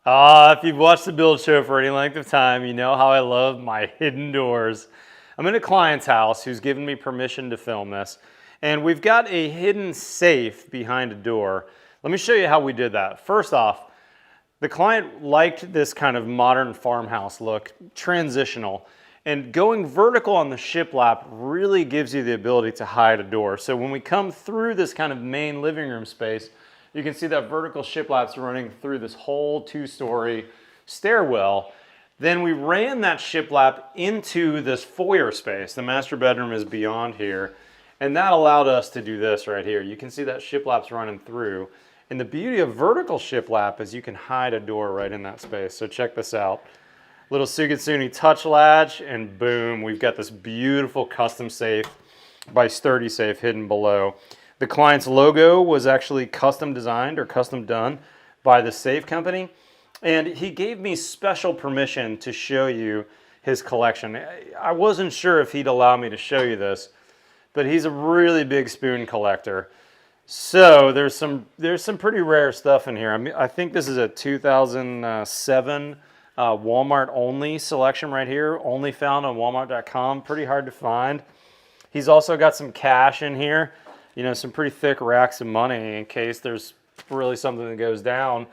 If you've watched the build show for any length of time, you know how I love my hidden doors. I'm in a client's house who's given me permission to film this, and we've got a hidden safe behind a door. Let me show you how we did that. First off, the client liked this kind of modern farmhouse look, transitional, and going vertical on the shiplap really gives you the ability to hide a door. So when we come through this kind of main living room space, you can see that vertical shiplap's running through this whole two-story stairwell. Then we ran that shiplap into this foyer space. The master bedroom is beyond here, and that allowed us to do this right here. You can see that shiplap's running through. And the beauty of vertical shiplap is you can hide a door right in that space. So check this out. Little Sugatsuni touch latch, and boom, we've got this beautiful custom safe by Sturdy Safe hidden below. The client's logo was actually custom designed or custom done by the safe company. And he gave me special permission to show you his collection. I wasn't sure if he'd allow me to show you this, but he's a really big spoon collector. So there's some pretty rare stuff in here. I mean, I think this is a 2007 Walmart only selection right here, only found on Walmart.com. Pretty hard to find. He's also got some cash in here. You know, some pretty thick racks of money in case there's really something that goes down.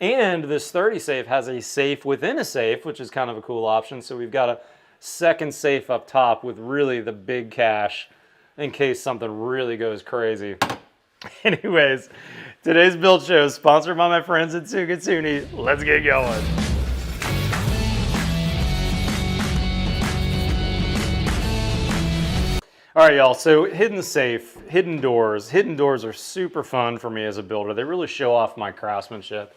And this Sturdy Safe has a safe within a safe, which is kind of a cool option. So we've got a second safe up top with really the big cash in case something really goes crazy. Anyways, today's build show is sponsored by my friends at Sugatsuni. Let's get going. All right, y'all, so hidden safe, hidden doors. Hidden doors are super fun for me as a builder. They really show off my craftsmanship.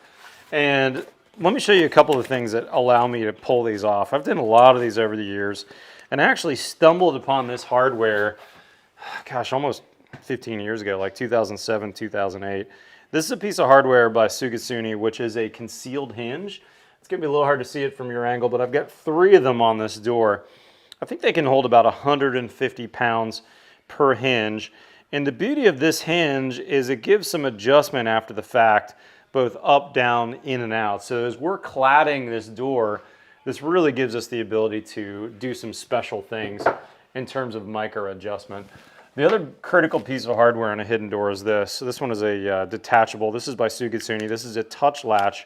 And let me show you a couple of things that allow me to pull these off. I've done a lot of these over the years, and I actually stumbled upon this hardware, gosh, almost 15 years ago, like 2007, 2008. This is a piece of hardware by Sugatsuni, which is a concealed hinge. It's gonna be a little hard to see it from your angle, but I've got 3 of them on this door. I think they can hold about 150 pounds per hinge. And the beauty of this hinge is it gives some adjustment after the fact, both up, down, in, and out. So as we're cladding this door, this really gives us the ability to do some special things in terms of micro adjustment. The other critical piece of hardware on a hidden door is this. So this one is a detachable. This is by Sugatsuni. This is a touch latch,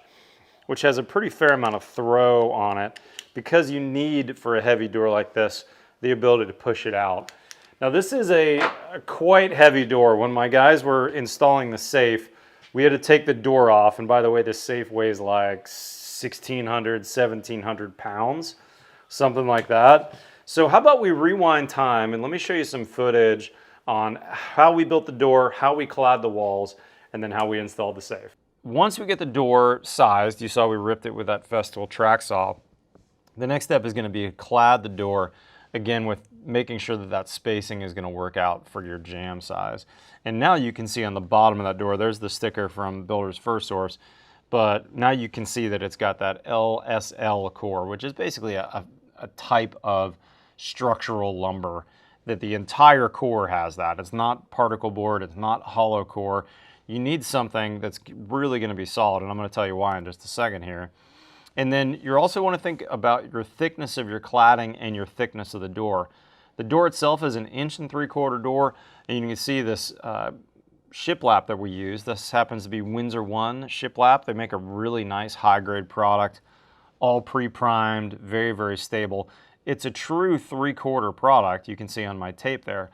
which has a pretty fair amount of throw on it, because you need, for a heavy door like this, the ability to push it out. Now this is a quite heavy door. When my guys were installing the safe, we had to take the door off, and by the way, this safe weighs like 1,600, 1,700 pounds, something like that. So how about we rewind time, and let me show you some footage on how we built the door, how we clad the walls, and then how we installed the safe. Once we get the door sized, you saw we ripped it with that Festool track saw. The next step is going to be to clad the door, again with making sure that that spacing is going to work out for your jam size. And now you can see on the bottom of that door, there's the sticker from Builder's First Source, but now you can see that it's got that LSL core, which is basically a type of structural lumber, that the entire core has that. It's not particle board, it's not hollow core. You need something that's really going to be solid, and I'm going to tell you why in just a second here. And then you also want to think about your thickness of your cladding and your thickness of the door. The door itself is an 1 3/4 inch door, and you can see this shiplap that we use. This happens to be Windsor 1 shiplap. They make a really nice high-grade product, all pre-primed, very, very stable. It's a true 3/4 product, you can see on my tape there,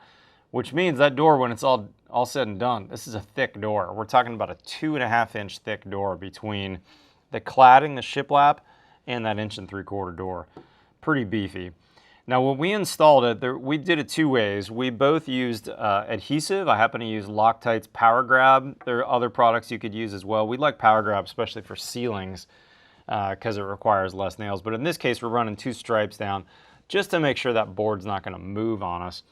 which means that door, when it's all said and done, this is a thick door. We're talking about a 2.5 inch thick door between the cladding, the shiplap, and that 1 3/4 inch door. Pretty beefy. Now when we installed it, we did it 2 ways. We both used adhesive. I happen to use Loctite's Power Grab. There are other products you could use as well. We like Power Grab, especially for ceilings, because it requires less nails. But in this case, we're running 2 stripes down just to make sure that board's not going to move on us.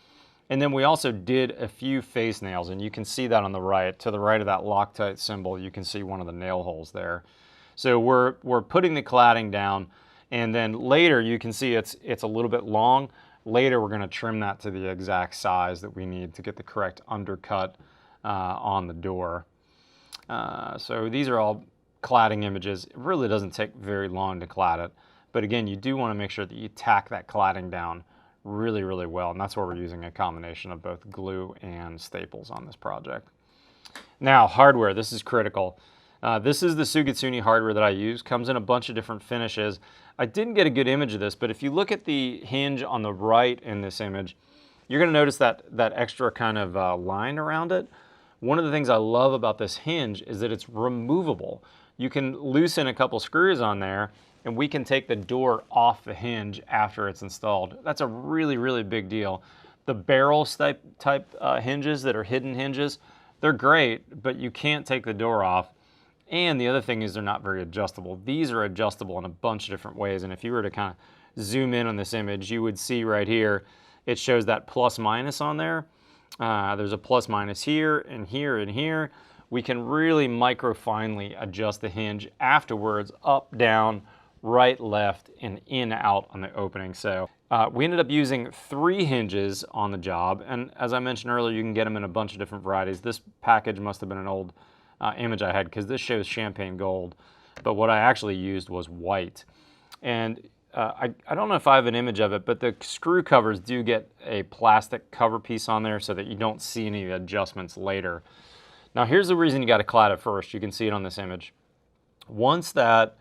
And then we also did a few face nails, and you can see that on the right. To the right of that Loctite symbol, you can see one of the nail holes there. So we're putting the cladding down, and then later you can see it's a little bit long. Later we're going to trim that to the exact size that we need to get the correct undercut on the door. So these are all cladding images. It really doesn't take very long to clad it. But again, you do want to make sure that you tack that cladding down really, really well. And that's where we're using a combination of both glue and staples on this project. Now, hardware, this is critical. This is the Sugatsuni hardware that I use. Comes in a bunch of different finishes. I didn't get a good image of this, but if you look at the hinge on the right in this image, you're going to notice that extra kind of line around it. One of the things I love about this hinge is that it's removable. You can loosen a couple screws on there, and we can take the door off the hinge after it's installed. That's a really, really big deal. The barrel type hinges that are hidden hinges, they're great, but you can't take the door off. And the other thing is they're not very adjustable. These are adjustable in a bunch of different ways. And if you were to kind of zoom in on this image, you would see right here, it shows that plus minus on there. There's a plus minus here and here and here. We can really micro finely adjust the hinge afterwards, up, down, right, left, and in, out on the opening. So we ended up using 3 hinges on the job. And as I mentioned earlier, you can get them in a bunch of different varieties. This package must have been an old image I had, because this shows champagne gold, but what I actually used was white. And I don't know if I have an image of it, but the screw covers do get a plastic cover piece on there so that you don't see any adjustments later. Now here's the reason you got to clad it first. You can see it on this image. Once that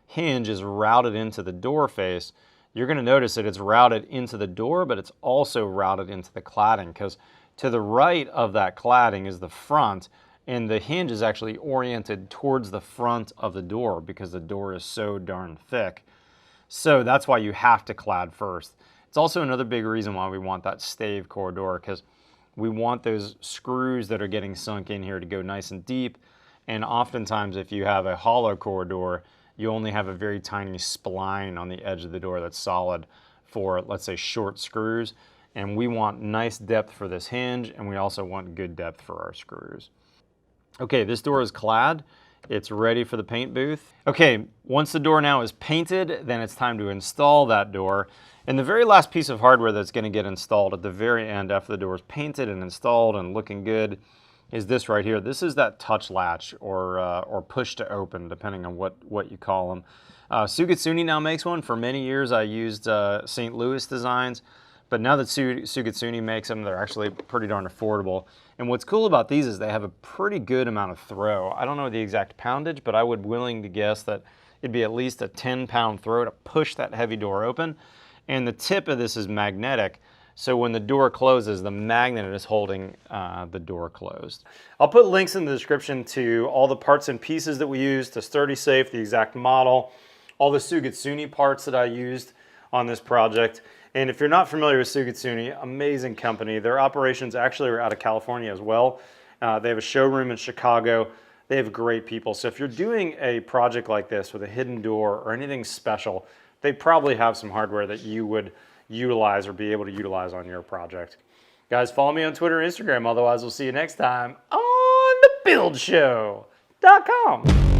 hinge is routed into the door face, you're going to notice that it's routed into the door, but it's also routed into the cladding, because to the right of that cladding is the front, and the hinge is actually oriented towards the front of the door because the door is so darn thick. So that's why you have to clad first. It's also another big reason why we want that stave core door, because we want those screws that are getting sunk in here to go nice and deep. And oftentimes if you have a hollow core door, you only have a very tiny spline on the edge of the door that's solid for, let's say, short screws. And we want nice depth for this hinge, and we also want good depth for our screws. Okay, this door is clad. It's ready for the paint booth. Okay, once the door now is painted, then it's time to install that door. And the very last piece of hardware that's going to get installed at the very end after the door is painted and installed and looking good is this right here. This is that touch latch or push to open, depending on what you call them. Sugatsuni now makes one. For many years I used St. Louis designs, but now that Sugatsuni makes them, they're actually pretty darn affordable. And what's cool about these is they have a pretty good amount of throw. I don't know the exact poundage, but I would willing to guess that it'd be at least a 10-pound throw to push that heavy door open. And the tip of this is magnetic, so when the door closes, the magnet is holding the door closed. I'll put links in the description to all the parts and pieces that we used to Sturdy Safe, the exact model, all the Sugatsuni parts that I used on this project. And if you're not familiar with Sugatsuni, amazing company. Their operations actually are out of California as well. They have a showroom in Chicago. They have great people. So if you're doing a project like this with a hidden door or anything special, they probably have some hardware that you would utilize or be able to utilize on your project. Guys, follow me on Twitter and Instagram. Otherwise, we'll see you next time on thebuildshow.com.